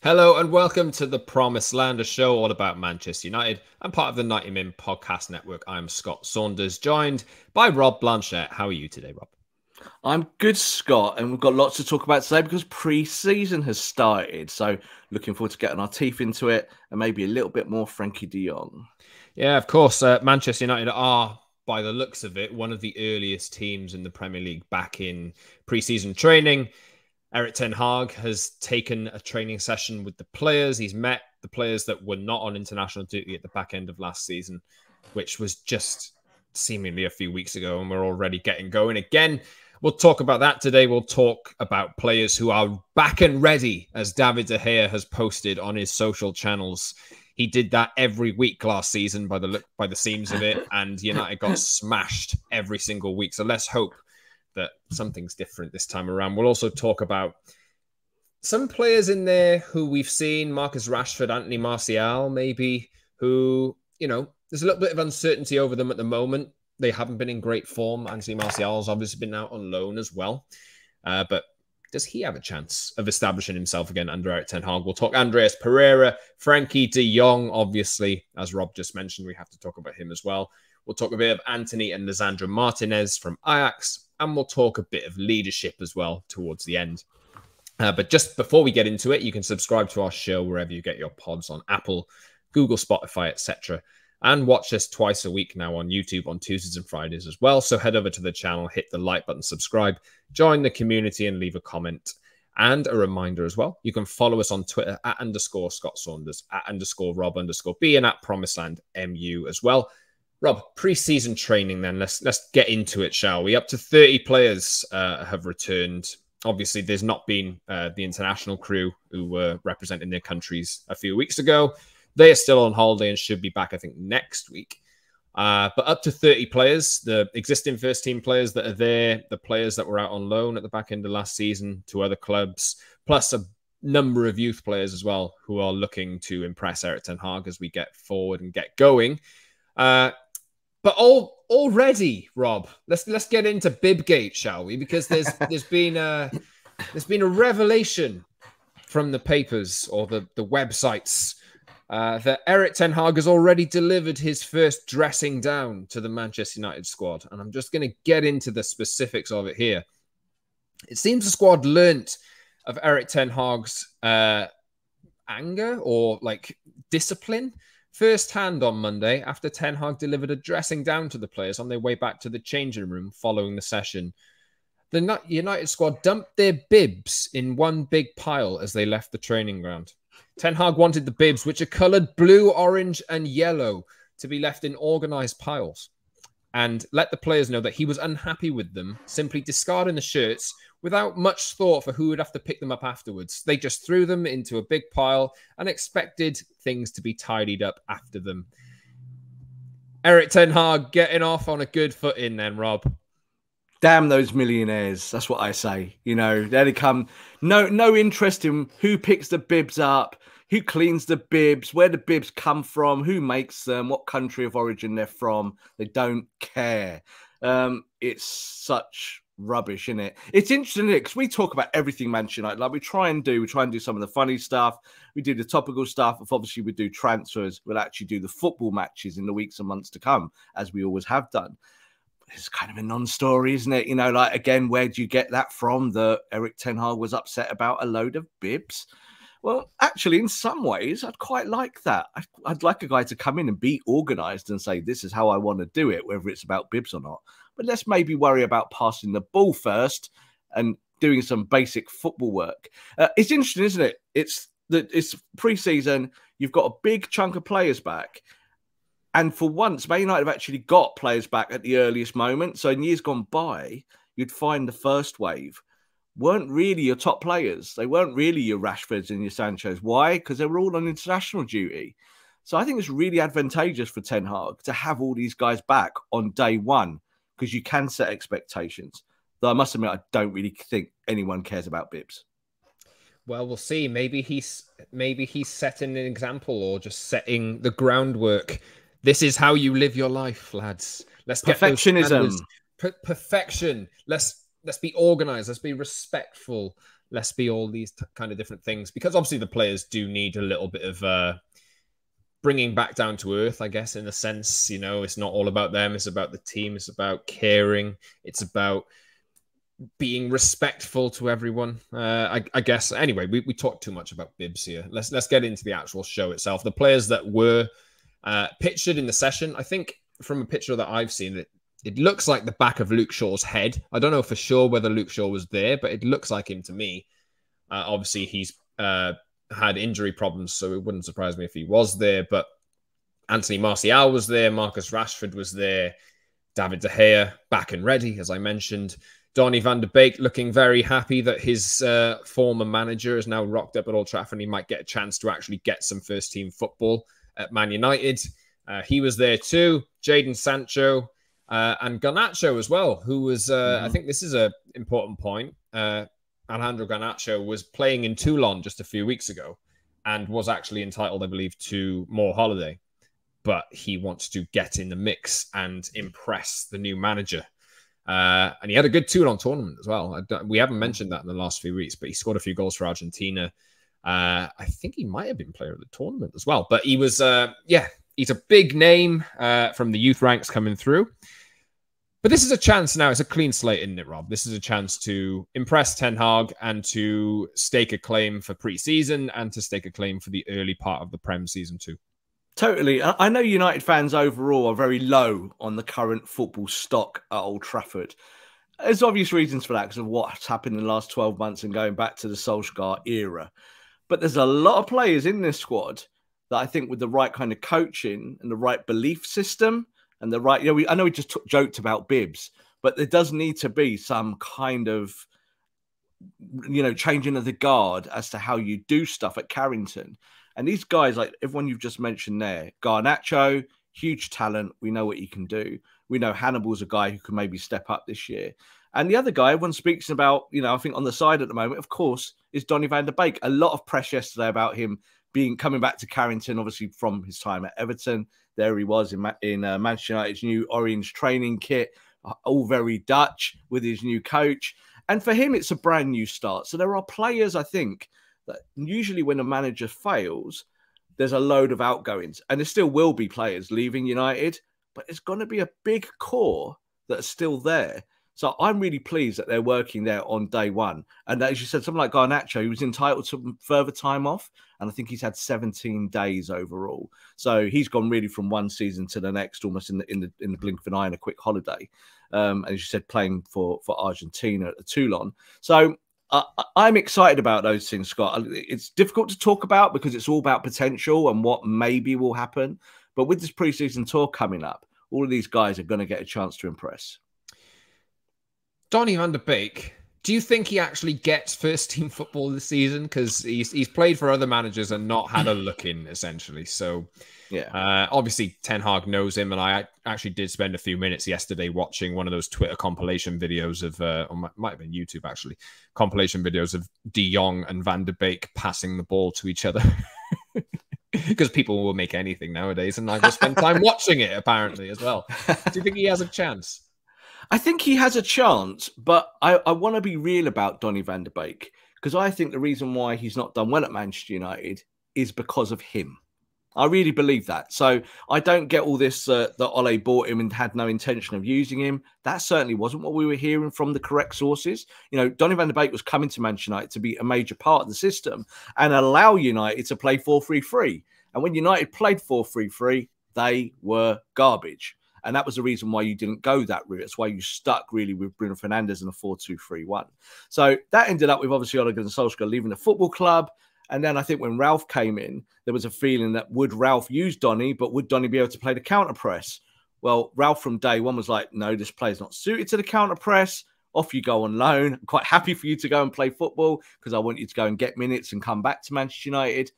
Hello and welcome to the Promised Land, a show all about Manchester United. I'm part of the 90 Min podcast network. I'm Scott Saunders, joined by Rob Blanchette. How are you today, Rob? I'm good, Scott, and we've got lots to talk about today because pre-season has started. So looking forward to getting our teeth into it and maybe a little bit more Frenkie de Jong. Yeah, of course, Manchester United are, by the looks of it, one of the earliest teams in the Premier League back in pre-season training. Erik Ten Hag has taken a training session with the players. He's met the players that were not on international duty at the back end of last season, which was just seemingly a few weeks ago, and we're already getting going again. We'll talk about that today. We'll talk about players who are back and ready, as David De Gea has posted on his social channels. He did that every week last season by the seams of it, and United got smashed every single week. So let's hope that something's different this time around. We'll also talk about some players in there who we've seen, Marcus Rashford, Anthony Martial, maybe, who, there's a little bit of uncertainty over them at the moment. They haven't been in great form. Anthony Martial's obviously been out on loan as well. But does he have a chance of establishing himself again under Erik Ten Hag? We'll talk Andreas Pereira, Frenkie de Jong, obviously. As Rob just mentioned, we have to talk about him as well. We'll talk a bit of Anthony and Lisandro Martinez from Ajax. And we'll talk a bit of leadership as well towards the end. But just before we get into it, you can subscribe to our show wherever you get your pods on Apple, Google, Spotify, etc. And watch us twice a week now on YouTube on Tuesdays and Fridays as well. So head over to the channel, hit the like button, subscribe, join the community and leave a comment. And a reminder as well, you can follow us on Twitter at _Scott Saunders, at _Rob_B and at PromiselandMU as well. Rob, pre-season training then, let's get into it, shall we? Up to 30 players have returned. Obviously, there's not been the international crew who were representing their countries a few weeks ago. They are still on holiday and should be back, I think, next week. But up to 30 players, the existing first-team players that are there, the players that were out on loan at the back end of last season to other clubs, plus a number of youth players as well who are looking to impress Erik Ten Hag as we get forward and get going. But already, Rob, let's get into Bibgate, shall we? Because there's been a revelation from the papers or the websites that Erik Ten Hag has already delivered his first dressing down to the Manchester United squad, and I'm just going to get into the specifics of it here. It seems the squad learnt of Erik Ten Hag's anger or discipline firsthand on Monday after Ten Hag delivered a dressing down to the players on their way back to the changing room following the session. The United squad dumped their bibs in one big pile as they left the training ground. Ten Hag wanted the bibs, which are coloured blue, orange and yellow, to be left in organised piles and let the players know that he was unhappy with them, simply discarding the shirts without much thought for who would have to pick them up afterwards. They just threw them into a big pile and expected things to be tidied up after them. Erik Ten Hag getting off on a good footing then, Rob. Damn those millionaires. That's what I say. There they come. No interest in who picks the bibs up, who cleans the bibs, where the bibs come from, who makes them, what country of origin they're from. They don't care. It's such rubbish, isn't it? It's interesting, isn't it? Because we talk about everything Manchester United. We try and do some of the funny stuff. We do the topical stuff. If obviously we do transfers, we'll actually do the football matches in the weeks and months to come, as we always have done. It's kind of a non-story, isn't it? Again, where do you get that from? That Erik Ten Hag was upset about a load of bibs? Well, actually, in some ways, I'd quite like that. I'd like a guy to come in and be organised and say, this is how I want to do it, whether it's about bibs or not. But let's maybe worry about passing the ball first and doing some basic football work. It's interesting, isn't it? It's pre-season. You've got a big chunk of players back. And for once, Man United have actually got players back at the earliest moment. So in years gone by, you'd find the first wave weren't really your top players. They weren't really your Rashfords and your Sanchos. Why? Because they were all on international duty. So I think it's really advantageous for Ten Hag to have all these guys back on day one because you can set expectations. Though I must admit, I don't really think anyone cares about bibs. Well, we'll see. Maybe he's setting an example or just setting the groundwork. This is how you live your life, lads. Let's get perfectionism. Perfection. Let's be organized. Let's be respectful. let's be all these kind of different things, because obviously the players do need a little bit of bringing back down to earth, I guess, in a sense. You know, it's not all about them. It's about the team. It's about caring. It's about being respectful to everyone. I guess. Anyway, we talked too much about bibs here. Let's get into the actual show itself. The players that were pictured in the session, I think from a picture that I've seen, it looks like the back of Luke Shaw's head. I don't know for sure whether Luke Shaw was there, but it looks like him to me. Obviously, he's had injury problems, so it wouldn't surprise me if he was there. But Anthony Martial was there. Marcus Rashford was there. David De Gea back and ready, as I mentioned. Donny van de Beek looking very happy that his former manager is now rocked up at Old Trafford and he might get a chance to actually get some first-team football at Man United. He was there too. Jadon Sancho and Garnacho as well, who was, I think this is an important point. Alejandro Garnacho was playing in Toulon just a few weeks ago and was actually entitled, I believe, to more holiday. But he wants to get in the mix and impress the new manager. And he had a good Toulon tournament as well. We haven't mentioned that in the last few weeks, but he scored a few goals for Argentina. I think he might have been player of the tournament as well. But he was, he's a big name from the youth ranks coming through. But this is a chance now. It's a clean slate, isn't it, Rob? This is a chance to impress Ten Hag and to stake a claim for pre-season and to stake a claim for the early part of the Prem season 2. Totally. I know United fans overall are very low on the current football stock at Old Trafford. There's obvious reasons for that because of what's happened in the last 12 months and going back to the Solskjaer era. But there's a lot of players in this squad that I think with the right kind of coaching and the right belief system and the right, I know we just joked about bibs, but there does need to be some kind of, changing of the guard as to how you do stuff at Carrington. And these guys, like everyone you've just mentioned there, Garnacho, huge talent. We know what he can do. We know Hannibal's a guy who can maybe step up this year. And the other guy everyone speaks about, I think on the side at the moment, of course, is Donny van de Beek. A lot of press yesterday about him coming back to Carrington, obviously from his time at Everton. There he was in Manchester United's new orange training kit, all very Dutch with his new coach. And for him, it's a brand new start. So there are players, I think, that usually when a manager fails, there's a load of outgoings. And there still will be players leaving United, but it's going to be a big core that are still there. So I'm really pleased that they're working there on day one. And as you said, someone like Garnacho, he was entitled to further time off. And I think he's had 17 days overall. So he's gone really from one season to the next, almost in the blink of an eye and a quick holiday. As you said, playing for Argentina at the Toulon. So I'm excited about those things, Scott. It's difficult to talk about because it's all about potential and what maybe will happen. But with this preseason tour coming up, all of these guys are going to get a chance to impress. Donny van de Beek, do you think he actually gets first-team football this season? Because he's played for other managers and not had a look in, essentially. So, obviously, Ten Hag knows him, and I actually did spend a few minutes yesterday watching one of those Twitter compilation videos of, or might have been YouTube, actually, compilation videos of De Jong and Van de Beek passing the ball to each other. Because people will make anything nowadays, and I will spend time watching it, apparently, as well. Do you think he has a chance? I think he has a chance, but I want to be real about Donny van de Beek because I think the reason why he's not done well at Manchester United is because of him. I really believe that. So I don't get all this that Ole bought him and had no intention of using him. That certainly wasn't what we were hearing from the correct sources. Donny van de Beek was coming to Manchester United to be a major part of the system and allow United to play 4-3-3. And when United played 4-3-3, they were garbage. And that was the reason why you didn't go that route. That's why you stuck really with Bruno Fernandes in a 4-2-3-1. So that ended up with obviously Ole Gunnar Solskjaer leaving the football club. And then I think when Ralph came in, there was a feeling that would Ralph use Donny, but would Donny be able to play the counter press? Well, Ralph from day one was like, no, this player's not suited to the counter press. Off you go on loan. I'm quite happy for you to go and play football because I want you to go and get minutes and come back to Manchester United.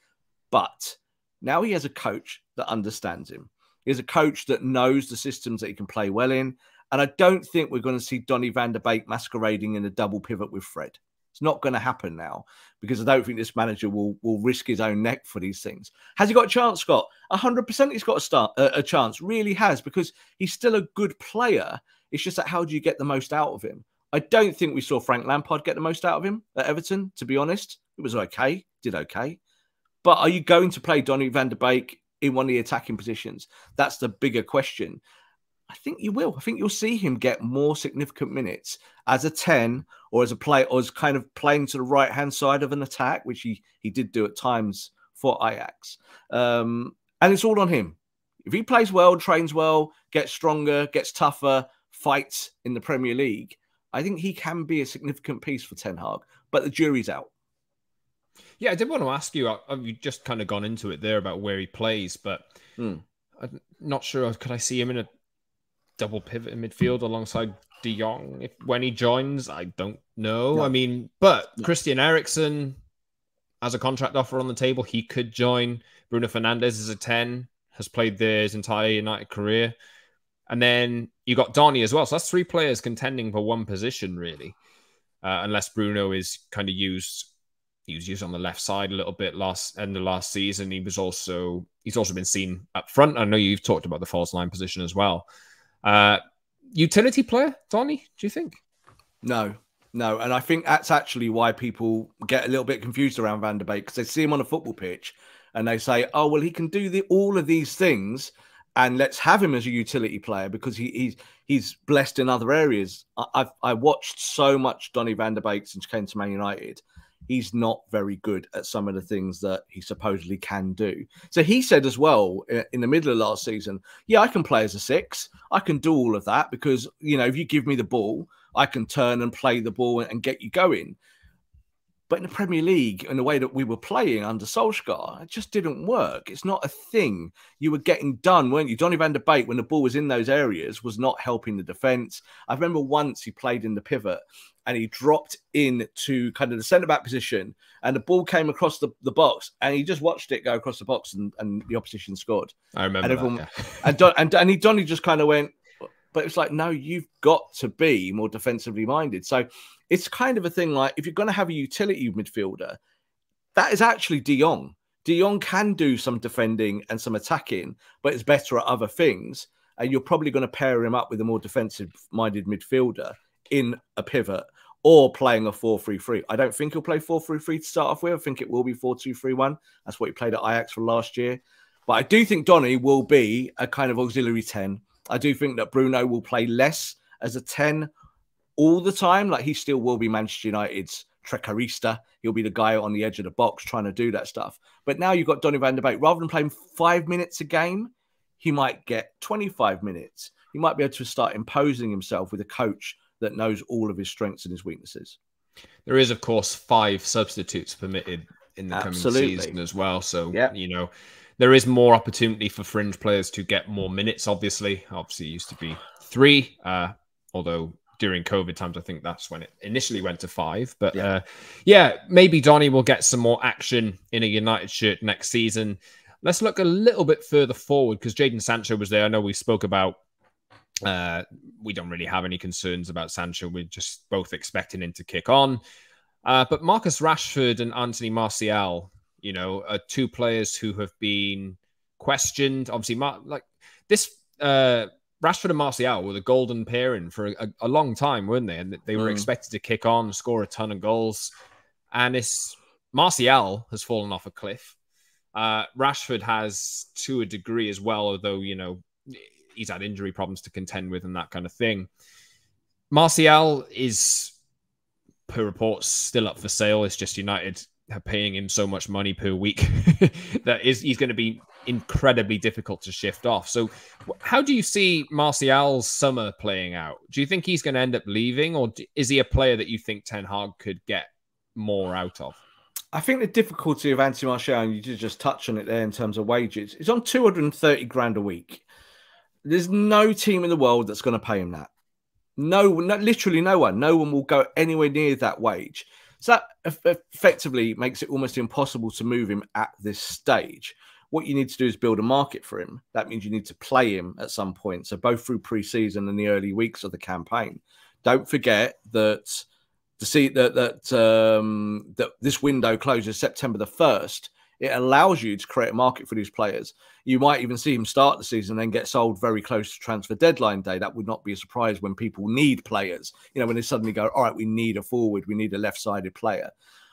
But now he has a coach that understands him. He has a coach that knows the systems that he can play well in. And I don't think we're going to see Donny van de Beek masquerading in a double pivot with Fred. It's not going to happen now because I don't think this manager will risk his own neck for these things. Has he got a chance, Scott? 100% he's got a chance. Really has, because he's still a good player. It's just that how do you get the most out of him? I don't think we saw Frank Lampard get the most out of him at Everton, to be honest. It was okay, did okay. But are you going to play Donny van de Beek in one of the attacking positions? That's the bigger question. I think you will. I think you'll see him get more significant minutes as a 10 or as a play, or as kind of playing to the right-hand side of an attack, which he did do at times for Ajax. And it's all on him. If he plays well, trains well, gets stronger, gets tougher, fights in the Premier League, I think he can be a significant piece for Ten Hag. But the jury's out. Yeah, I did want to ask you, you've just kind of gone into it there about where he plays, but I'm not sure, could I see him in a double pivot in midfield alongside De Jong when he joins? I don't know. No. I mean, but Christian Eriksen has a contract offer on the table. He could join. Bruno Fernandes is a 10, has played there his entire United career. And then you got Donny as well. So that's 3 players contending for one position, really. Unless Bruno is kind of used. He was used on the left side a little bit end of last season. He's also been seen up front. I know you've talked about the false line position as well. Utility player, Donny, do you think? No. And I think that's actually why people get a little bit confused around Van der Beek, because they see him on a football pitch and they say, oh, well, he can do all of these things and let's have him as a utility player because he's blessed in other areas. I watched so much Donny van der Beek since he came to Man United. He's not very good at some of the things that he supposedly can do. So he said as well in the middle of last season, yeah, I can play as a 6. I can do all of that because, if you give me the ball, I can turn and play the ball and get you going. But in the Premier League, in the way that we were playing under Solskjaer, it just didn't work. It's not a thing. You were getting done, weren't you? Donny van der Beek, when the ball was in those areas, was not helping the defence. I remember once he played in the pivot and he dropped into kind of the centre-back position and the ball came across the box and he just watched it go across the box and the opposition scored. I remember and Donny just kind of went, but it's like, no, you've got to be more defensively minded. So it's kind of a thing like, if you're going to have a utility midfielder, that is actually De Jong. De Jong can do some defending and some attacking, but it's better at other things. And you're probably going to pair him up with a more defensive-minded midfielder in a pivot or playing a 4-3-3. I don't think he'll play 4-3-3 to start off with. I think it will be 4-2-3-1. That's what he played at Ajax for last year. But I do think Donny will be a kind of auxiliary 10. I do think that Bruno will play less as a 10 all the time. Like, he still will be Manchester United's trequarista. He'll be the guy on the edge of the box trying to do that stuff. But now you've got Donny van der Beek. Rather than playing 5 minutes a game, he might get 25 minutes. He might be able to start imposing himself with a coach that knows all of his strengths and his weaknesses. There is, of course, 5 substitutes permitted in the coming season as well. So, there is more opportunity for fringe players to get more minutes, obviously. Obviously, it used to be 3, although during COVID times, I think that's when it initially went to 5. But maybe Donny will get some more action in a United shirt next season. Let's look a little bit further forward because Jadon Sancho was there. I know we spoke about, we don't really have any concerns about Sancho. We're just both expecting him to kick on. But Marcus Rashford and Anthony Martial, are 2 players who have been questioned. Obviously, Rashford and Martial were the golden pairing for a long time, weren't they? And they were expected to kick on, score a ton of goals. And Martial has fallen off a cliff. Rashford has to a degree as well, although, he's had injury problems to contend with and that kind of thing. Martial is, per reports, still up for sale. It's just United are paying him so much money per week that he's going to be incredibly difficult to shift off. So how do you see Martial's summer playing out? Do you think he's going to end up leaving, or is he a player that you think Ten Hag could get more out of? I think the difficulty of Anthony Martial, and you did just touch on it there in terms of wages, is on 230 grand a week. There's no team in the world that's going to pay him that. Literally no one. No one will go anywhere near that wage. So that effectively makes it almost impossible to move him at this stage. What you need to do is build a market for him. That means you need to play him at some point. So both through pre-season and the early weeks of the campaign. Don't forget that that this window closes September the 1st. It allows you to create a market for these players. You might even see him start the season and then get sold very close to transfer deadline day. That would not be a surprise when people need players. You know, when they suddenly go, all right, we need a forward, we need a left-sided player.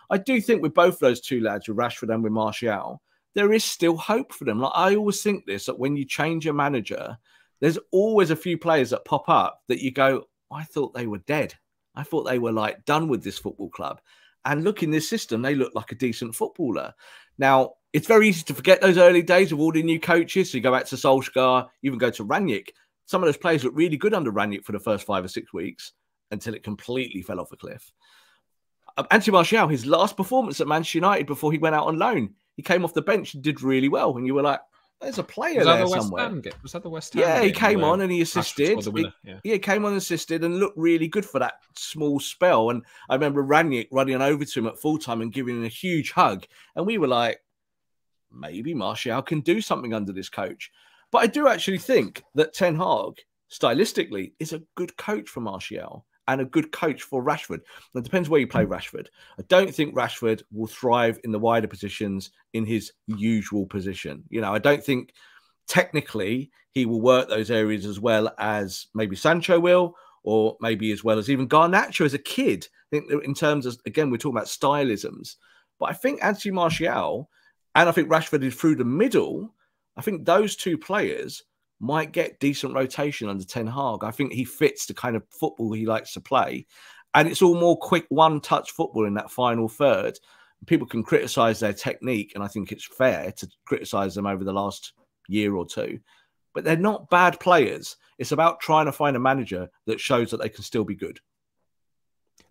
I do think with both those two lads, with Rashford and with Martial, there is still hope for them. Like, I always think this, that when you change your manager, there's always a few players that pop up that you go, I thought they were dead. I thought they were like done with this football club. And look, in this system, they look like a decent footballer. Now, it's very easy to forget those early days of all the new coaches. So you go back to Solskjaer, even go to Rangnick. Some of those players look really good under Rangnick for the first 5 or 6 weeks until it completely fell off a cliff. Anthony Martial, his last performance at Manchester United before he went out on loan, he came off the bench and did really well. And you were like, there's a player there somewhere. Was that the West Ham? Yeah, he came on and he assisted. Yeah, he came on and assisted and looked really good for that small spell. And I remember Rangnick running over to him at full time and giving him a huge hug. And we were like, maybe Martial can do something under this coach. But I do actually think that Ten Hag, stylistically, is a good coach for Martial and a good coach for Rashford. It depends where you play Rashford. I don't think Rashford will thrive in the wider positions in his usual position. You know, I don't think technically he will work those areas as well as maybe Sancho will, or maybe as well as even Garnacho as a kid. I think in terms of, again, we're talking about stylisms. But I think Anthony Martial and I think Rashford is through the middle. I think those two players might get decent rotation under Ten Hag. I think he fits the kind of football he likes to play. And it's all more quick one-touch football in that final third. People can criticise their technique, and I think it's fair to criticise them over the last year or two. But they're not bad players. It's about trying to find a manager that shows that they can still be good.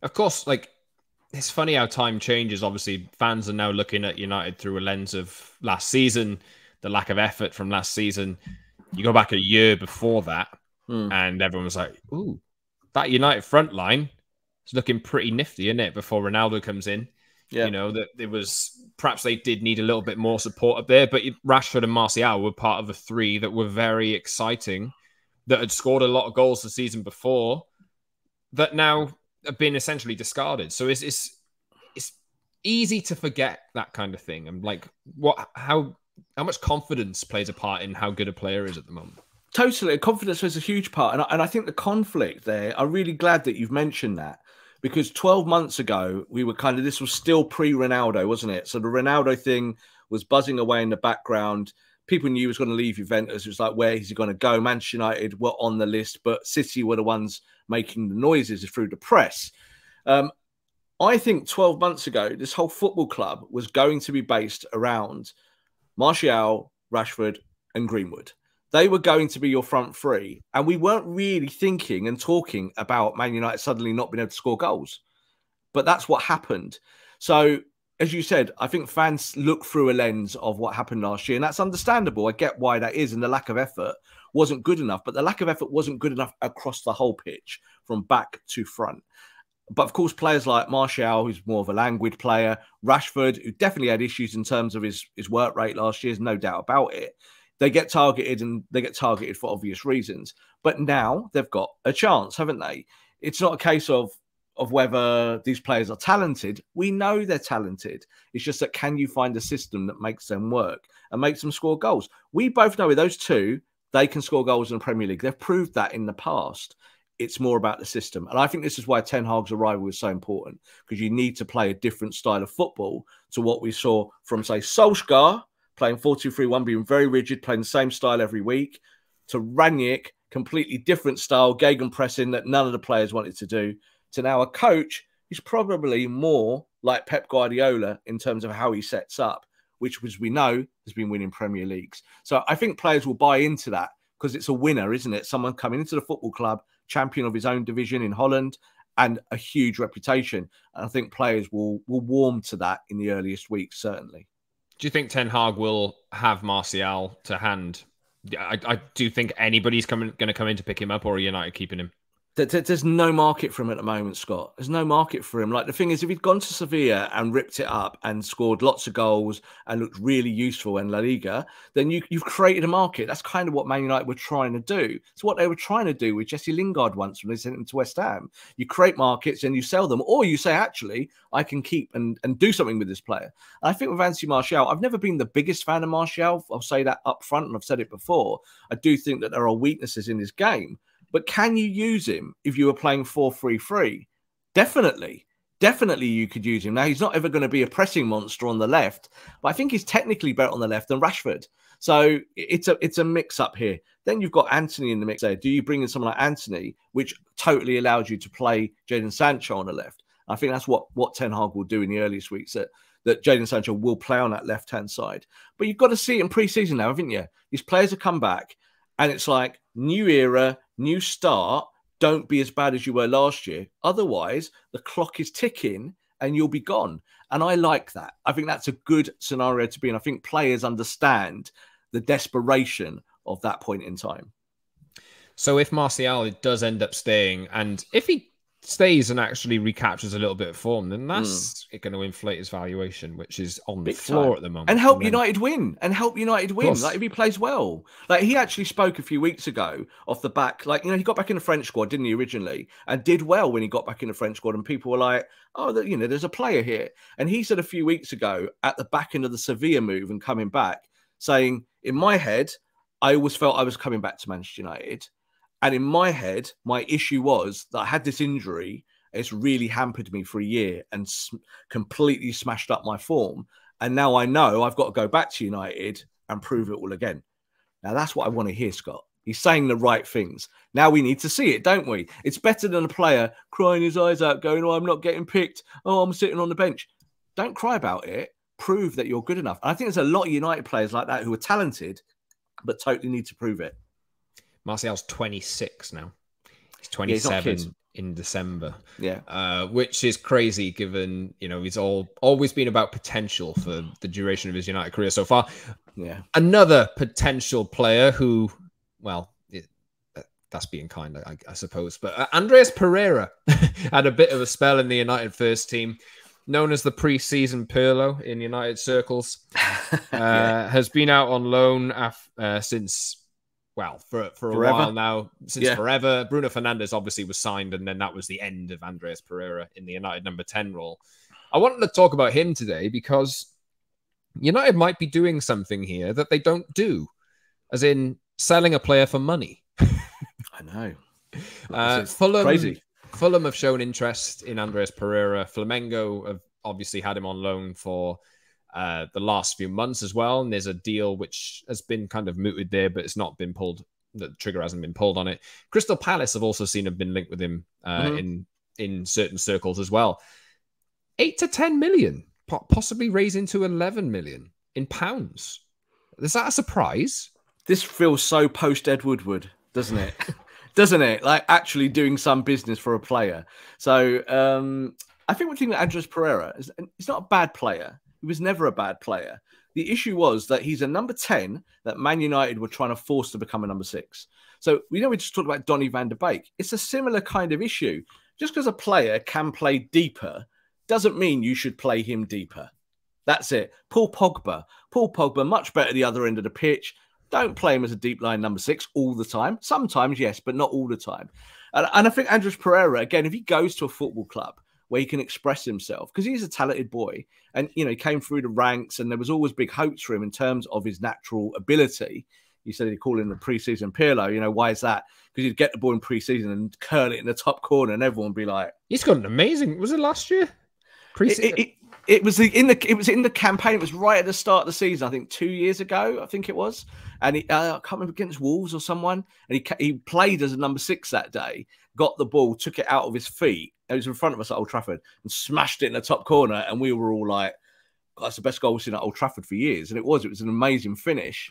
Of course, like, it's funny how time changes. Obviously, fans are now looking at United through a lens of last season, the lack of effort from last season. You go back a year before that, and everyone was like, ooh, that United front line is looking pretty nifty, isn't it? Before Ronaldo comes in. Yeah. You know, that it was perhaps they did need a little bit more support up there, but Rashford and Martial were part of the three that were very exciting, that had scored a lot of goals the season before, that now have been essentially discarded. So it's easy to forget that kind of thing. And like, how much confidence plays a part in how good a player is at the moment? Totally. Confidence plays a huge part. And I think the conflict there, I'm really glad that you've mentioned that, because 12 months ago, we were this was still pre-Ronaldo, wasn't it? So the Ronaldo thing was buzzing away in the background. People knew he was going to leave Juventus. It was like, where is he going to go? Manchester United were on the list, but City were the ones making the noises through the press. I think 12 months ago, this whole football club was going to be based around Martial, Rashford, and Greenwood. They were going to be your front three. And we weren't really thinking and talking about Man United suddenly not being able to score goals. But that's what happened. So, as you said, I think fans look through a lens of what happened last year. And that's understandable. I get why that is. And the lack of effort wasn't good enough. But the lack of effort wasn't good enough across the whole pitch, from back to front. But of course, players like Martial, who's more of a languid player, Rashford, who definitely had issues in terms of his work rate last year, there's no doubt about it. They get targeted, and they get targeted for obvious reasons. But now they've got a chance, haven't they? It's not a case of whether these players are talented. We know they're talented. It's just that, can you find a system that makes them work and makes them score goals? We both know with those two, they can score goals in the Premier League. They've proved that in the past. It's more about the system. And I think this is why Ten Hag's arrival is so important, because you need to play a different style of football to what we saw from, say, Solskjaer, playing 4-2-3-1, being very rigid, playing the same style every week, to Rangnick, completely different style, gegenpressing that none of the players wanted to do, to now a coach who's probably more like Pep Guardiola in terms of how he sets up, which, as we know, has been winning Premier Leagues. So I think players will buy into that, because it's a winner, isn't it? Someone coming into the football club, champion of his own division in Holland, and a huge reputation. And I think players will warm to that in the earliest weeks, certainly. Do you think Ten Hag will have Martial to hand? I do think anybody's going to come in to pick him up, or are United keeping him? There's no market for him at the moment, Scott. There's no market for him. Like, the thing is, if he'd gone to Sevilla and ripped it up and scored lots of goals and looked really useful in La Liga, then you've created a market. That's kind of what Man United were trying to do. It's what they were trying to do with Jesse Lingard once when they sent him to West Ham. You create markets and you sell them, or you say, actually, I can keep and do something with this player. And I think with Anthony Martial, I've never been the biggest fan of Martial. I'll say that up front, and I've said it before. I do think that there are weaknesses in his game. But can you use him if you were playing 4-3-3? Definitely. Definitely you could use him. Now, he's not ever going to be a pressing monster on the left, but I think he's technically better on the left than Rashford. So it's a mix-up here. Then you've got Anthony in the mix there. Do you bring in someone like Anthony, which totally allows you to play Jadon Sancho on the left? I think that's what Ten Hag will do in the earliest weeks, that Jadon Sancho will play on that left-hand side. But you've got to see it in pre-season now, haven't you? These players have come back, and it's like new era, new start. Don't be as bad as you were last year. Otherwise, the clock is ticking and you'll be gone. And I like that. I think that's a good scenario to be in. I think players understand the desperation of that point in time. So if Martial does end up staying, and if he stays and actually recaptures a little bit of form, then that's going to inflate his valuation, which is on the floor at the moment. And help United win. Like, if he plays well. Like, he actually spoke a few weeks ago off the back. Like, he got back in the French squad, didn't he, originally? And did well when he got back in the French squad. And people were like, oh, there's a player here. And he said a few weeks ago, at the back end of the Sevilla move and coming back, saying, in my head, I always felt I was coming back to Manchester United. And in my head, my issue was that I had this injury. It's really hampered me for a year and completely smashed up my form. And now I know I've got to go back to United and prove it all again. Now, that's what I want to hear, Scott. He's saying the right things. Now we need to see it, don't we? It's better than a player crying his eyes out, going, oh, I'm not getting picked. Oh, I'm sitting on the bench. Don't cry about it. Prove that you're good enough. And I think there's a lot of United players like that who are talented, but totally need to prove it. Martial's 26 now. He's 27 in December. Yeah. Which is crazy given, he's always been about potential for the duration of his United career so far. Yeah. Another potential player who, that's being kind, I suppose. But Andreas Pereira had a bit of a spell in the United first team, known as the pre-season Pirlo in United circles. Has been out on loan since... Well, for a while now, since forever. Bruno Fernandes obviously was signed, and then that was the end of Andreas Pereira in the United number 10 role. I wanted to talk about him today because United might be doing something here that they don't do, as in selling a player for money. I know. Crazy. Fulham have shown interest in Andreas Pereira. Flamengo have obviously had him on loan for the last few months as well, and there's a deal which has been kind of mooted there, but it's not been pulled. The trigger hasn't been pulled on it. Crystal Palace have also seen have been linked with him in certain circles as well. 8 to 10 million, possibly raising to 11 million in pounds. Is that a surprise? This feels so post Ed Woodward, doesn't it? Doesn't it? Like actually doing some business for a player. So I think one thing that Andreas Pereira is, he's not a bad player. He was never a bad player. The issue was that he's a number 10 that Man United were trying to force to become a number 6. So we just talked about Donny van der Beek. It's a similar kind of issue. Just because a player can play deeper doesn't mean you should play him deeper. That's it. Paul Pogba, much better at the other end of the pitch. Don't play him as a deep line number 6 all the time. Sometimes, yes, but not all the time. And I think Andreas Pereira, again, if he goes to a football club where he can express himself, because he's a talented boy, and he came through the ranks, and there was always big hopes for him in terms of his natural ability. You said he'd call him the pre-season Pirlo. Why is that? Because he'd get the ball in pre-season and curl it in the top corner, and everyone would be like, "He's got an amazing." Was it last year? Pre-season. It was in the campaign. It was right at the start of the season. I think 2 years ago. I think it was, and I can't remember, against Wolves or someone. And he played as a number 6 that day. Got the ball, took it out of his feet. It was in front of us at Old Trafford and smashed it in the top corner. And we were all like, that's the best goal we've seen at Old Trafford for years. And it was an amazing finish.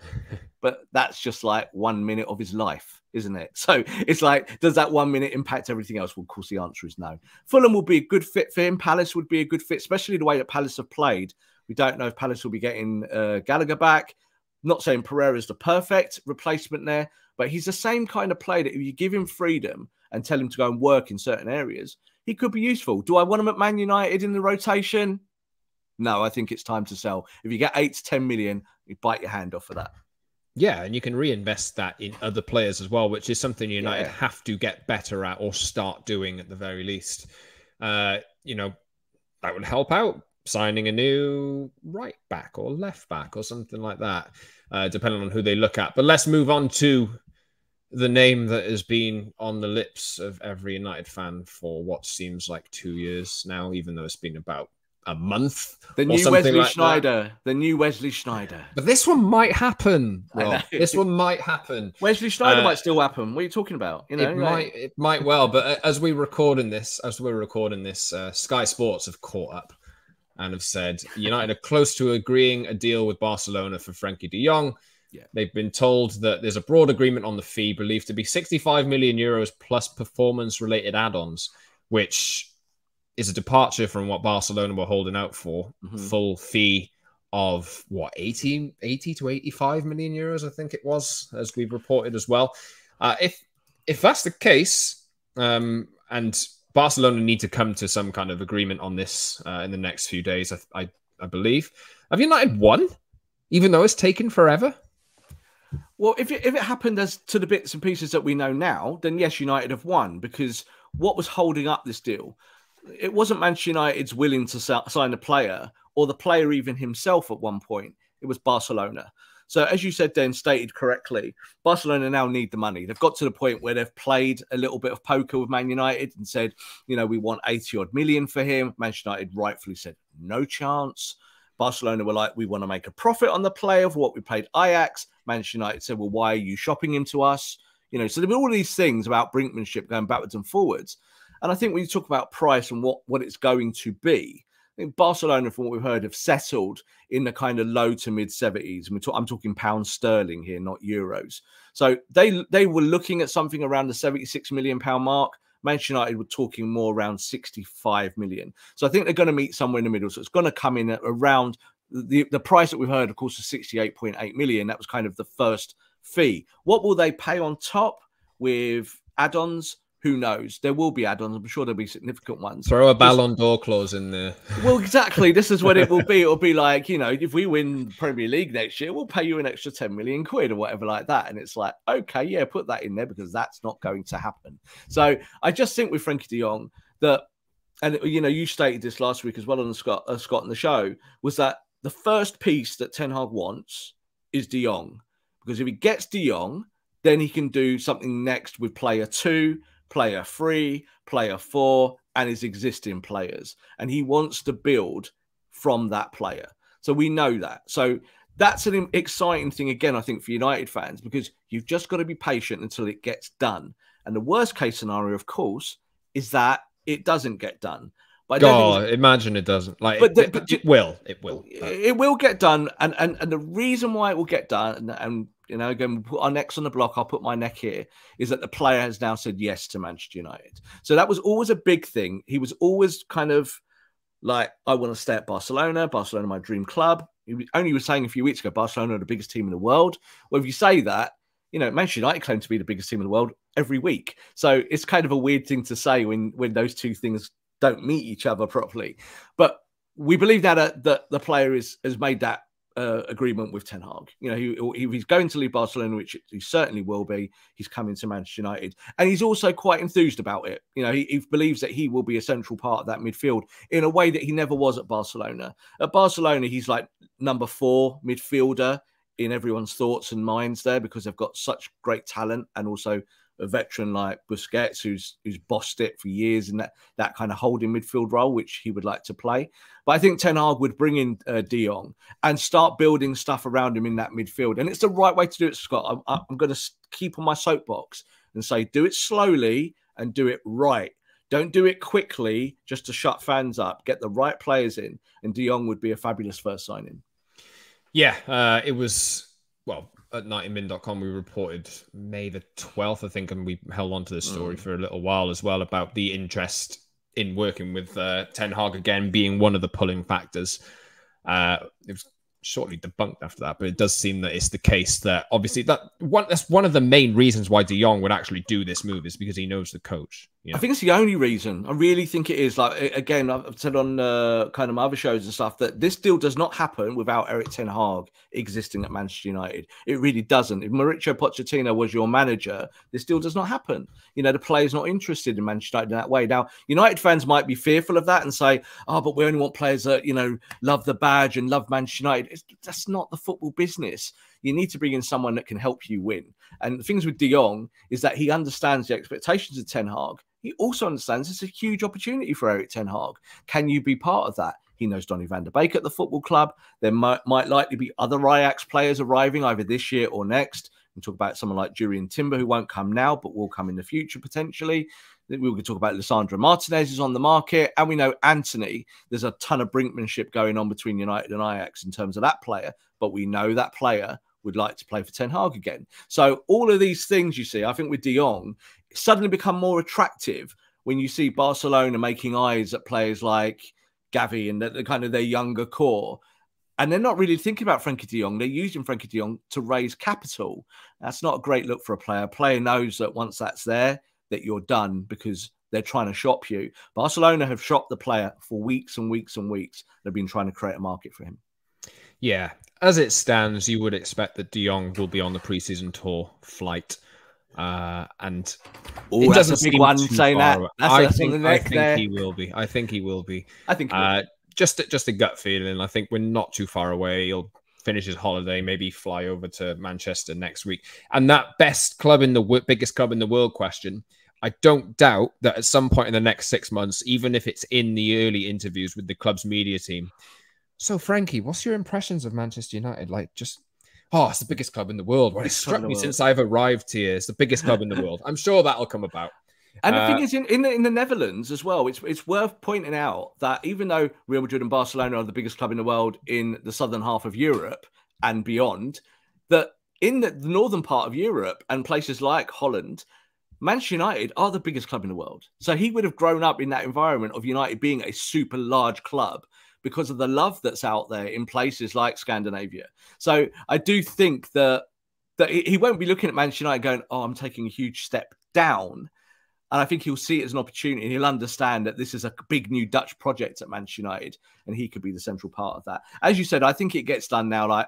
But that's just like 1 minute of his life, isn't it? So it's like, does that 1 minute impact everything else? Well, of course, the answer is no. Fulham will be a good fit for him. Palace would be a good fit, especially the way that Palace have played. We don't know if Palace will be getting Gallagher back. Not saying Pereira's the perfect replacement there, but he's the same kind of player that if you give him freedom and tell him to go and work in certain areas, he could be useful. Do I want him at Man United in the rotation? No, I think it's time to sell. If you get 8 to 10 million, you bite your hand off for that. Yeah, and you can reinvest that in other players as well, which is something United have to get better at or start doing at the very least. You know, that would help out signing a new right back or left back or something like that, depending on who they look at. But let's move on to the name that has been on the lips of every United fan for what seems like 2 years now, even though it's been about a month. The new Wesley Sneijder. The new Wesley Sneijder. But this one might happen, Rob. This one might happen. Wesley Sneijder might still happen. What are you talking about? You know, it might well. But as we're recording this, Sky Sports have caught up and have said United are close to agreeing a deal with Barcelona for Frenkie de Jong. Yeah. They've been told that there's a broad agreement on the fee, believed to be 65 million euros plus performance-related add-ons, which is a departure from what Barcelona were holding out for. Full fee of, 80 to 85 million euros, I think it was, as we've reported as well. If that's the case, and Barcelona need to come to some kind of agreement on this in the next few days, I believe. Have United won, even though it's taken forever? Well, if it happened as to the bits and pieces that we know now, then yes, United have won, because what was holding up this deal? It wasn't Manchester United's willing to sign a player, or the player even himself at one point. It was Barcelona. So as you said then, stated correctly, Barcelona now need the money. They've got to the point where they've played a little bit of poker with Man United and said, you know, we want 80 odd million for him. Manchester United rightfully said, no chance. Barcelona were like, we want to make a profit on the player for what we paid Ajax. Manchester United said, well, why are you shopping him to us? You know, so there were all these things about brinkmanship going backwards and forwards. And I think when you talk about price and what it's going to be, I think Barcelona, from what we've heard, have settled in the kind of low to mid 70s. I'm talking pounds sterling here, not euros. So they were looking at something around the 76 million pound mark. Manchester United were talking more around 65 million. So I think they're going to meet somewhere in the middle. So it's going to come in at around the price that we've heard, of course, is 68.8 million. That was kind of the first fee. What will they pay on top with add-ons? Who knows? There will be add-ons. I'm sure there'll be significant ones. Throw a Ballon d'Or clause in there. Well, exactly. This is what it will be. It'll be like, you know, if we win Premier League next year, we'll pay you an extra 10 million quid or whatever like that. And it's like, okay, yeah, put that in there, because that's not going to happen. So I just think with Frenkie de Jong that, and you know, you stated this last week as well on Scott on the show, was that the first piece that Ten Hag wants is de Jong. Because if he gets de Jong, then he can do something next with player 2, player 3, player 4, and his existing players. And he wants to build from that player. So we know that. So that's an exciting thing, again, I think, for United fans, because you've just got to be patient until it gets done. And the worst case scenario, of course, is that it doesn't get done. But imagine it doesn't. Like, but it will. It will get done. And the reason why it will get done, and you know, again, we'll put our necks on the block, I'll put my neck here, is that the player has now said yes to Manchester United. So that was always a big thing. He was always kind of like, I want to stay at Barcelona, my dream club. He was saying a few weeks ago, Barcelona are the biggest team in the world. Well, if you say that, you know, Manchester United claim to be the biggest team in the world every week. So it's kind of a weird thing to say when those two things don't meet each other properly. But we believe now that the player has made that agreement with Ten Hag. You know, he's going to leave Barcelona, which he certainly will be. He's coming to Manchester United, and he's also quite enthused about it. You know, he believes that he will be a central part of that midfield in a way that he never was at Barcelona. At Barcelona, he's like number 4 midfielder in everyone's thoughts and minds there, because they've got such great talent, and also a veteran like Busquets, who's bossed it for years in that kind of holding midfield role, which he would like to play. But I think Ten Hag would bring in de Jong and start building stuff around him in that midfield. And it's the right way to do it, Scott. I'm going to keep on my soapbox and say, do it slowly and do it right. Don't do it quickly just to shut fans up. Get the right players in, and de Jong would be a fabulous first signing. Yeah, it was, well, at nightinmin.com, we reported May the 12th, I think, and we held on to this story for a little while as well, about the interest in working with Ten Hag again being one of the pulling factors. It was shortly debunked after that, but it does seem that it's the case that obviously that's one of the main reasons why De Jong would actually do this move is because he knows the coach. You know? I think it's the only reason. I really think it is. Like, again, I've said on kind of my other shows and stuff that this deal does not happen without Erik Ten Hag existing at Manchester United. It really doesn't. If Mauricio Pochettino was your manager, this deal does not happen. You know, the player's not interested in Manchester United in that way. Now, United fans might be fearful of that and say, oh, but we only want players that, you know, love the badge and love Manchester United. That's not the football business. You need to bring in someone that can help you win. And the things with De Jong is that he understands the expectations of Ten Hag. He also understands it's a huge opportunity for Erik Ten Hag. Can you be part of that? He knows Donny van der Beek at the football club. There might likely be other Ajax players arriving either this year or next. We talk about someone like Jurrien Timber, who won't come now, but will come in the future potentially. We can talk about Lisandro Martinez is on the market. And we know Anthony, there's a ton of brinkmanship going on between United and Ajax in terms of that player. But we know that player would like to play for Ten Hag again. So all of these things you see, I think with De Jong, suddenly become more attractive when you see Barcelona making eyes at players like Gavi and the kind of their younger core. And they're not really thinking about Frenkie de Jong. They're using Frenkie de Jong to raise capital. That's not a great look for a player. A player knows that once that's there, that you're done because they're trying to shop you. Barcelona have shopped the player for weeks and weeks and weeks. They've been trying to create a market for him. Yeah, as it stands, you would expect that De Jong will be on the preseason tour flight. And it doesn't seem one saying that. I think he will be. I think he will be. Just a gut feeling. I think we're not too far away. He'll finish his holiday, maybe fly over to Manchester next week. And that biggest club in the world question, I don't doubt that at some point in the next 6 months, even if it's in the early interviews with the club's media team. So, Frankie, what's your impressions of Manchester United? Like, just, it's the biggest club in the world. Well, it struck me since I've arrived here. It's the biggest club in the world. I'm sure that'll come about. And the thing is, in the Netherlands as well, it's worth pointing out that even though Real Madrid and Barcelona are the biggest club in the world in the southern half of Europe and beyond, that in the northern part of Europe and places like Holland, Manchester United are the biggest club in the world. So he would have grown up in that environment of United being a super large club because of the love that's out there in places like Scandinavia. So I do think that he won't be looking at Manchester United going, I'm taking a huge step down. And I think he'll see it as an opportunity and he'll understand that this is a big new Dutch project at Manchester United and he could be the central part of that. As you said, I think it gets done now. Like,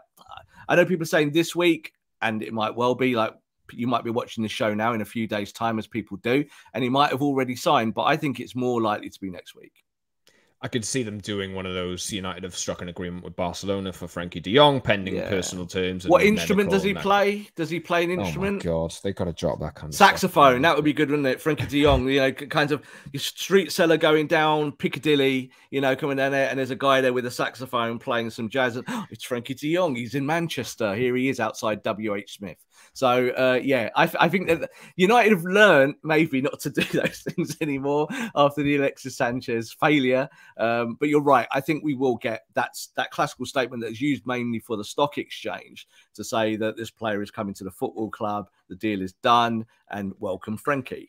I know people are saying this week, and it might well be like, you might be watching the show now in a few days' time as people do, and he might have already signed, but I think it's more likely to be next week. I could see them doing one of those. United have struck an agreement with Barcelona for Frenkie de Jong, pending personal terms. And what instrument does he play? Does he play an instrument? Oh, my God. They've got to drop that kind of saxophone. Stuff. That would be good, wouldn't it? Frenkie de Jong, kind of your street seller going down Piccadilly, coming down there, and there's a guy there with a saxophone playing some jazz. It's Frenkie de Jong. He's in Manchester. Here he is outside WH Smith. So, I think that United have learned maybe not to do those things anymore after the Alexis Sanchez failure. But you're right. I think we will get that classical statement that's used mainly for the stock exchange to say that this player is coming to the football club, the deal is done, and welcome Frenkie.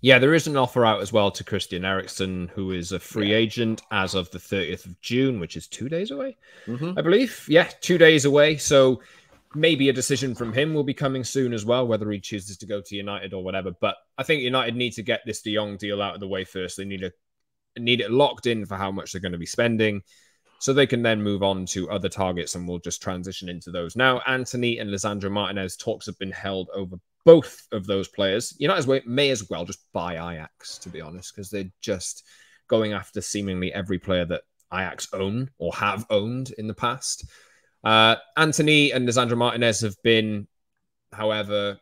Yeah, there is an offer out as well to Christian Eriksen, who is a free agent as of the 30th of June, which is 2 days away, I believe. Yeah, 2 days away. So maybe a decision from him will be coming soon as well, whether he chooses to go to United or whatever. But I think United need to get this De Jong deal out of the way first. They need it locked in for how much they're going to be spending so they can then move on to other targets, and we'll just transition into those. Now, Anthony and Lisandro Martinez, talks have been held over both of those players. United may as well just buy Ajax, to be honest, because they're just going after seemingly every player that Ajax own or have owned in the past. Anthony and Lisandro Martinez have been, however,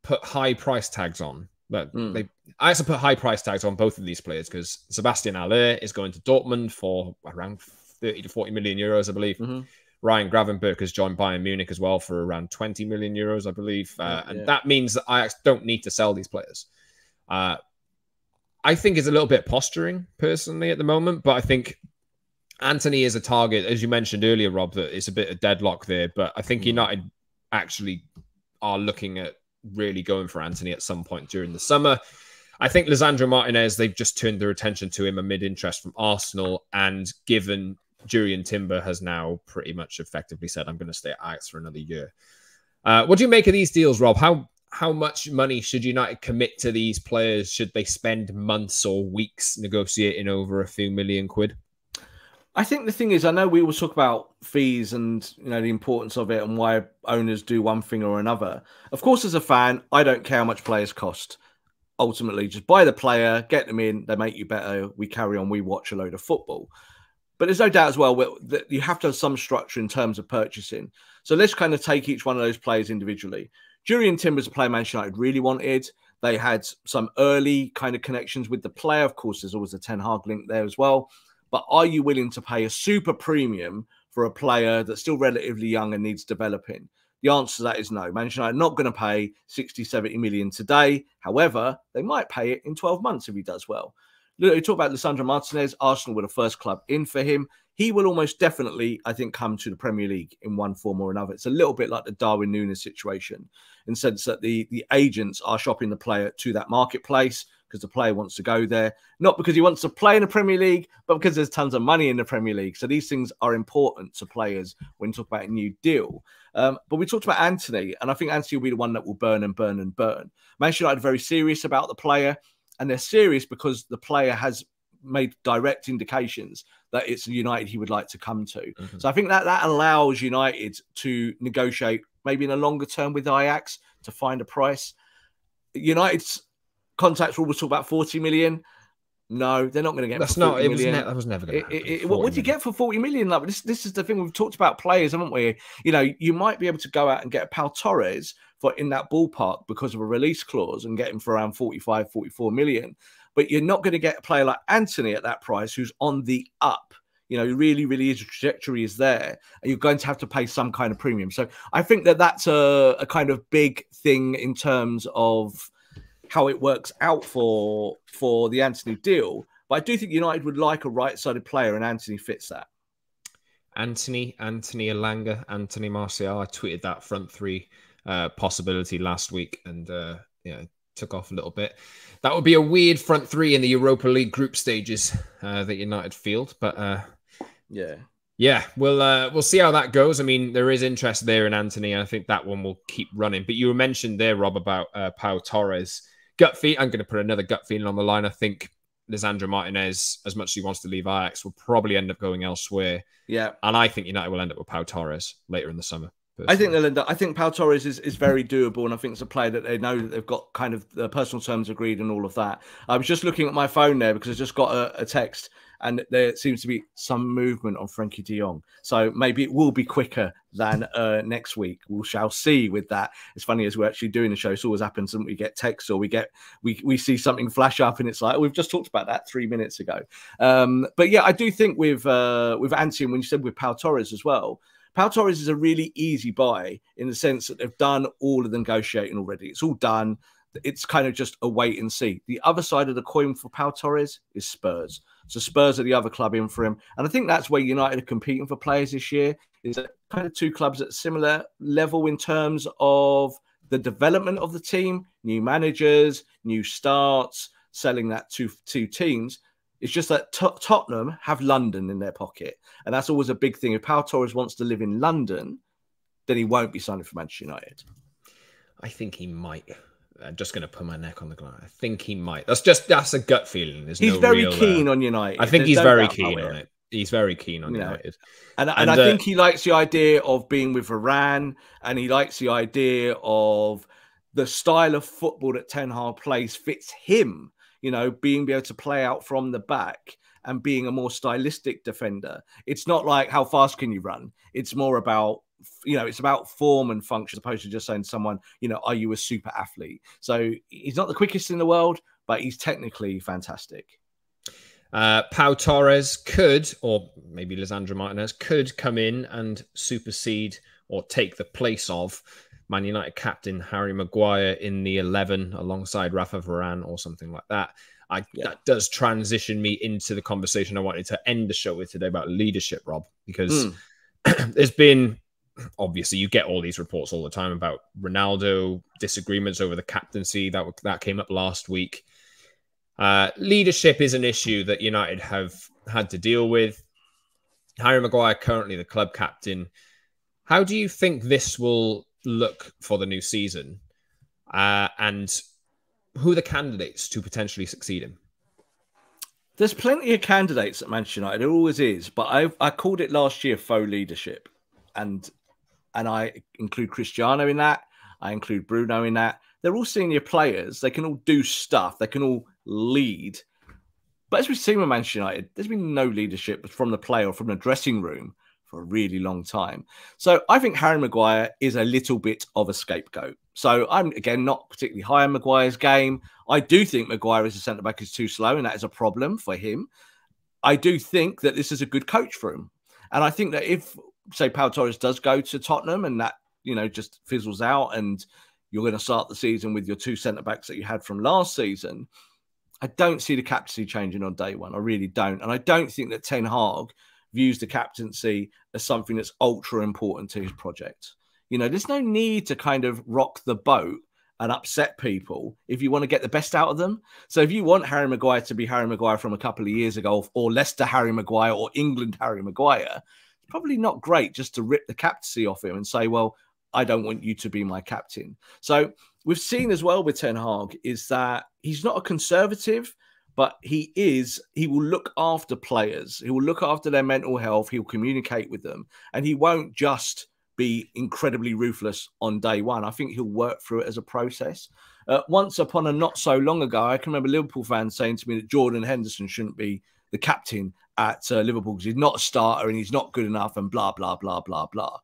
put high price tags on. But I also put high price tags on both of these players because Sebastian Haller is going to Dortmund for around 30 to 40 million euros, I believe. Ryan Gravenberch has joined Bayern Munich as well for around 20 million euros, I believe. And that means that Ajax don't need to sell these players. I think it's a little bit posturing, personally, at the moment. But I think Anthony is a target, as you mentioned earlier, Rob, that it's a bit of deadlock there. But I think United actually are looking at really going for Anthony at some point during the summer. I think Lisandro Martinez, they've just turned their attention to him amid interest from Arsenal. And given Jurrien Timber has now pretty much effectively said, I'm going to stay at Ajax for another year. What do you make of these deals, Rob? How much money should United commit to these players? Should they spend months or weeks negotiating over a few million quid? I think the thing is, I know we will talk about fees and the importance of it and why owners do one thing or another. Of course, as a fan, I don't care how much players cost. Ultimately, just buy the player, get them in, they make you better. We carry on, we watch a load of football. But there's no doubt as well that you have to have some structure in terms of purchasing. So let's kind of take each one of those players individually. Jurrien Timber's a player Manchester United really wanted. They had some early kind of connections with the player. Of course, there's always a Ten Hag link there as well. But are you willing to pay a super premium for a player that's still relatively young and needs developing? The answer to that is no. Manchester United are not going to pay 60, 70 million today. However, they might pay it in 12 months if he does well. Look, you talk about Lisandro Martinez. Arsenal were the first club in for him. He will almost definitely, I think, come to the Premier League in one form or another. It's a little bit like the Darwin Núñez situation in the sense that the agents are shopping the player to that marketplace because the player wants to go there, not because he wants to play in the Premier League, but because there's tons of money in the Premier League. So these things are important to players when you talk about a new deal. But we talked about Anthony, and I think Anthony will be the one that will burn and burn and burn. Manchester United are very serious about the player, and they're serious because the player has made direct indications that it's United he would like to come to. Mm-hmm. So I think that allows United to negotiate maybe in a longer term with Ajax to find a price. United's contacts will always talk about 40 million. No, they're not going to get. That's not. It was never going to happen. What do you get for 40 million? Like this is the thing we've talked about players, haven't we? You might be able to go out and get a Pau Torres for in that ballpark because of a release clause and get him for around 45, 44 million. But you're not going to get a player like Anthony at that price who's on the up. Really, really his trajectory is there. And you're going to have to pay some kind of premium. So I think that's a kind of big thing in terms of how it works out for the Anthony deal. But I do think United would like a right-sided player, and Anthony fits that. Anthony Elanga, Anthony Martial. I tweeted that front three possibility last week, and took off a little bit. That would be a weird front three in the Europa League group stages that United field, but we'll see how that goes. I mean, there is interest there in Anthony, and I think that one will keep running. But you mentioned there, Rob, about Pau Torres. Gut feel. I'm going to put another gut feeling on the line. I think Lisandro Martinez, as much as he wants to leave Ajax, will probably end up going elsewhere. Yeah, and I think United will end up with Pau Torres later in the summer. I think they'll end up. I think Pau Torres is very doable, and I think it's a player that they know that they've got kind of the personal terms agreed and all of that. I was just looking at my phone there because I just got a text, and there seems to be some movement on Frenkie de Jong. So maybe it will be quicker than next week. We shall see with that. It's funny as we're actually doing the show. It always happens when we get texts or we see something flash up, and it's like we've just talked about that 3 minutes ago. But yeah, I do think with Anthony, when you said with Pau Torres as well. Pau Torres is a really easy buy in the sense that they've done all of the negotiating already. It's all done. It's kind of just a wait and see. The other side of the coin for Pau Torres is Spurs. So Spurs are the other club in for him. And I think that's where United are competing for players this year, is that kind of two clubs at similar level in terms of the development of the team, new managers, new starts, selling that to two teams. It's just that Tottenham have London in their pocket. And that's always a big thing. If Pau Torres wants to live in London, then he won't be signing for Manchester United. I think he might. I'm just going to put my neck on the ground. I think he might. That's a gut feeling. He's very keen on United. I think he's very keen on it. He's very keen on United. And I think he likes the idea of being with Varane, and he likes the idea of the style of football that Ten Hag plays fits him. Being able to play out from the back and being a more stylistic defender. It's not like how fast can you run? It's more about, it's about form and function as opposed to just saying to someone, are you a super athlete? So he's not the quickest in the world, but he's technically fantastic. Pau Torres could, or maybe Lisandro Martinez could come in and supersede or take the place of Man United captain Harry Maguire in the 11 alongside Rafa Varane or something like that. That does transition me into the conversation I wanted to end the show with today about leadership, Rob, because there's been, obviously, you get all these reports all the time about Ronaldo disagreements over the captaincy. That came up last week. Leadership is an issue that United have had to deal with. Harry Maguire, currently the club captain. How do you think this will look for the new season? And who are the candidates to potentially succeed him? There's plenty of candidates at Manchester United. There always is. But I called it last year faux leadership. And I include Cristiano in that. I include Bruno in that. They're all senior players. They can all do stuff. They can all lead. But as we've seen with Manchester United, there's been no leadership from the player or from the dressing room for a really long time. So I think Harry Maguire is a little bit of a scapegoat. So I'm, again, not particularly high on Maguire's game. I do think Maguire as a centre-back is too slow, and that is a problem for him. I do think that this is a good coach for him. And I think that if, say, Pau Torres does go to Tottenham and that, just fizzles out and you're going to start the season with your two centre-backs that you had from last season, I don't see the captaincy changing on day one. I really don't. And I don't think that Ten Hag views the captaincy as something that's ultra important to his project. There's no need to kind of rock the boat and upset people if you want to get the best out of them. So if you want Harry Maguire to be Harry Maguire from a couple of years ago, or Leicester Harry Maguire, or England Harry Maguire, it's probably not great just to rip the captaincy off him and say, well, I don't want you to be my captain. So we've seen as well with Ten Hag is that he's not a conservative, but he will look after players. He will look after their mental health. He'll communicate with them, and he won't just be incredibly ruthless on day one. I think he'll work through it as a process. Once upon a not so long ago, I can remember Liverpool fans saying to me that Jordan Henderson shouldn't be the captain at Liverpool because he's not a starter and he's not good enough and blah, blah, blah, blah, blah.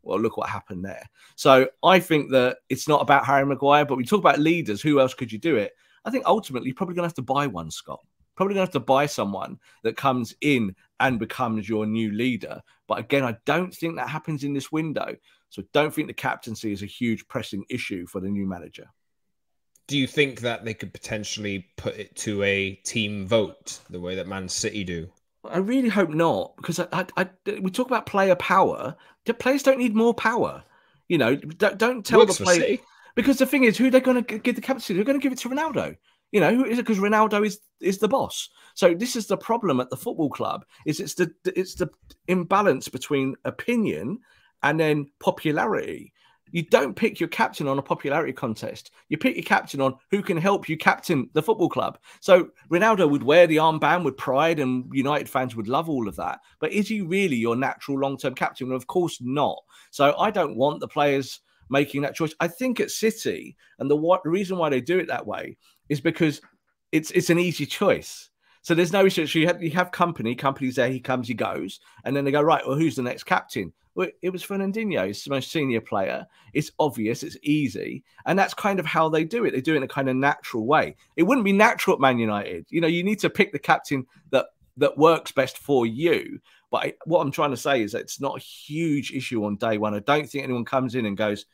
Well, look what happened there. So I think that it's not about Harry Maguire, but we talk about leaders. Who else could you do it? I think ultimately you're probably going to have to buy one, Scott. Probably going to have to buy someone that comes in and becomes your new leader. But again, I don't think that happens in this window. So I don't think the captaincy is a huge pressing issue for the new manager. Do you think that they could potentially put it to a team vote the way that Man City do? I really hope not, because we talk about player power. The players don't need more power. Don't tell the players. Because the thing is, who they're going to give the captaincy? They're going to give it to Ronaldo. Who is it? Because Ronaldo is the boss. So this is the problem at the football club. It's the imbalance between opinion and then popularity. You don't pick your captain on a popularity contest. You pick your captain on who can help you captain the football club. So Ronaldo would wear the armband with pride and United fans would love all of that. But is he really your natural long-term captain? Well, of course not. So I don't want the players making that choice. I think at City, and the reason why they do it that way is because it's an easy choice. So there's no issue. So you have company's there, he comes, he goes, and then they go, right, well, who's the next captain? Well, it was Fernandinho. He's the most senior player. It's obvious. It's easy. And that's kind of how they do it. They do it in a kind of natural way. It wouldn't be natural at Man United. You need to pick the captain that works best for you. But what I'm trying to say is that it's not a huge issue on day one. I don't think anyone comes in and goes,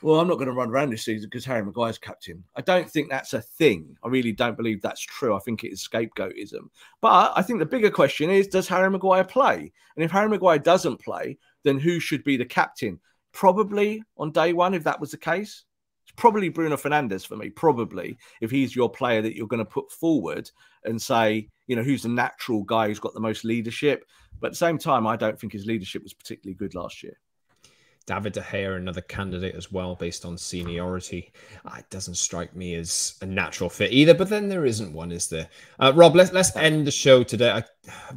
well, I'm not going to run around this season because Harry Maguire's captain. I don't think that's a thing. I really don't believe that's true. I think it is scapegoatism. But I think the bigger question is, does Harry Maguire play? And if Harry Maguire doesn't play, then who should be the captain? Probably on day one, if that was the case, it's probably Bruno Fernandes for me. Probably, if he's your player that you're going to put forward and say, who's the natural guy who's got the most leadership. But at the same time, I don't think his leadership was particularly good last year. David De Gea, another candidate as well, based on seniority. It doesn't strike me as a natural fit either, but then there isn't one, is there? Rob, let's end the show today.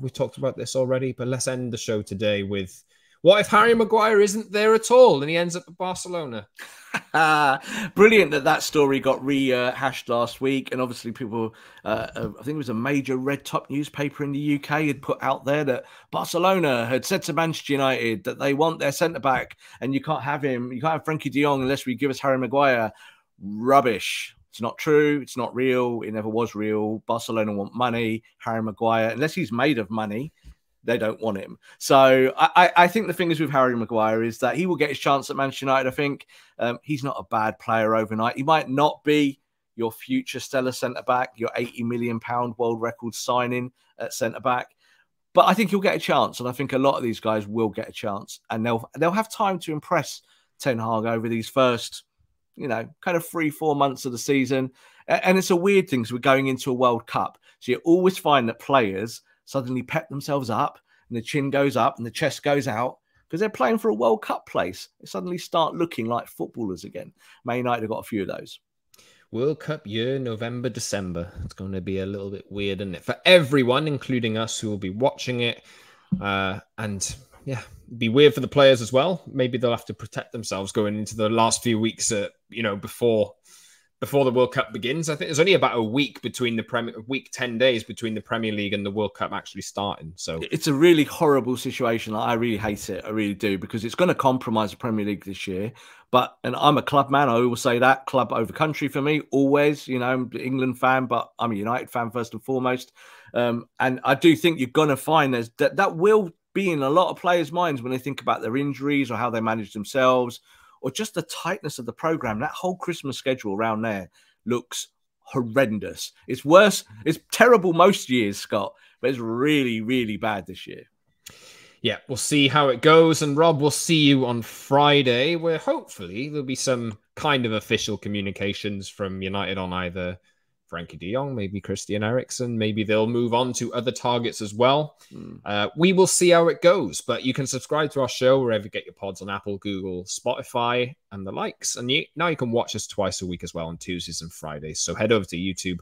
We talked about this already, but let's end the show today with, what if Harry Maguire isn't there at all and he ends up at Barcelona? Brilliant that story got rehashed last week. And obviously people, I think it was a major red top newspaper in the UK had put out there that Barcelona had said to Manchester United that they want their centre-back and you can't have him. You can't have Frenkie de Jong unless we give us Harry Maguire. Rubbish. It's not true. It's not real. It never was real. Barcelona want money. Harry Maguire, unless he's made of money, they don't want him. So I think the thing is with Harry Maguire is that he will get his chance at Manchester United. I think he's not a bad player overnight. He might not be your future stellar centre-back, your £80 million world record signing at centre-back, but I think he'll get a chance. And I think a lot of these guys will get a chance and they'll have time to impress Ten Hag over these first, kind of 3-4 months of the season. And it's a weird thing because we're going into a World Cup. So you always find that players suddenly pep themselves up and the chin goes up and the chest goes out because they're playing for a World Cup place. They suddenly start looking like footballers again. Man United have got a few of those. World Cup year, November, December. It's going to be a little bit weird, isn't it? For everyone, including us who will be watching it. And yeah, be weird for the players as well. Maybe they'll have to protect themselves going into the last few weeks, before the World Cup begins. I think there's only about a week between the week, 10 days between the Premier League and the World Cup actually starting. So it's a really horrible situation. I really hate it. I really do, because it's going to compromise the Premier League this year. And I'm a club man. I always say that, club over country for me, always. I'm an England fan, but I'm a United fan first and foremost. And I do think you're going to find that will be in a lot of players' minds when they think about their injuries or how they manage themselves, or just the tightness of the program. That whole Christmas schedule around there looks horrendous. It's worse. It's terrible most years, Scott, but it's really, really bad this year. Yeah, we'll see how it goes. And Rob, we'll see you on Friday, where hopefully there'll be some kind of official communications from United on either Frenkie de Jong, maybe Christian Eriksen. Maybe they'll move on to other targets as well. We will see how it goes. But you can subscribe to our show wherever you get your pods, on Apple, Google, Spotify, and the likes. And now you can watch us twice a week as well, on Tuesdays and Fridays. So head over to YouTube,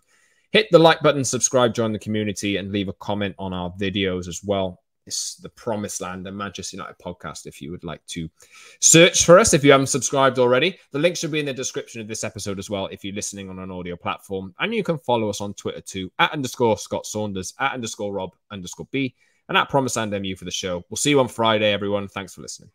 hit the like button, subscribe, join the community, and leave a comment on our videos as well. It's the Promised Land, a Manchester United podcast, if you would like to search for us if you haven't subscribed already. The link should be in the description of this episode as well if you're listening on an audio platform. And you can follow us on Twitter too, @_Scott Saunders, @_Rob_B, and @Promised Land MU for the show. We'll see you on Friday, everyone. Thanks for listening.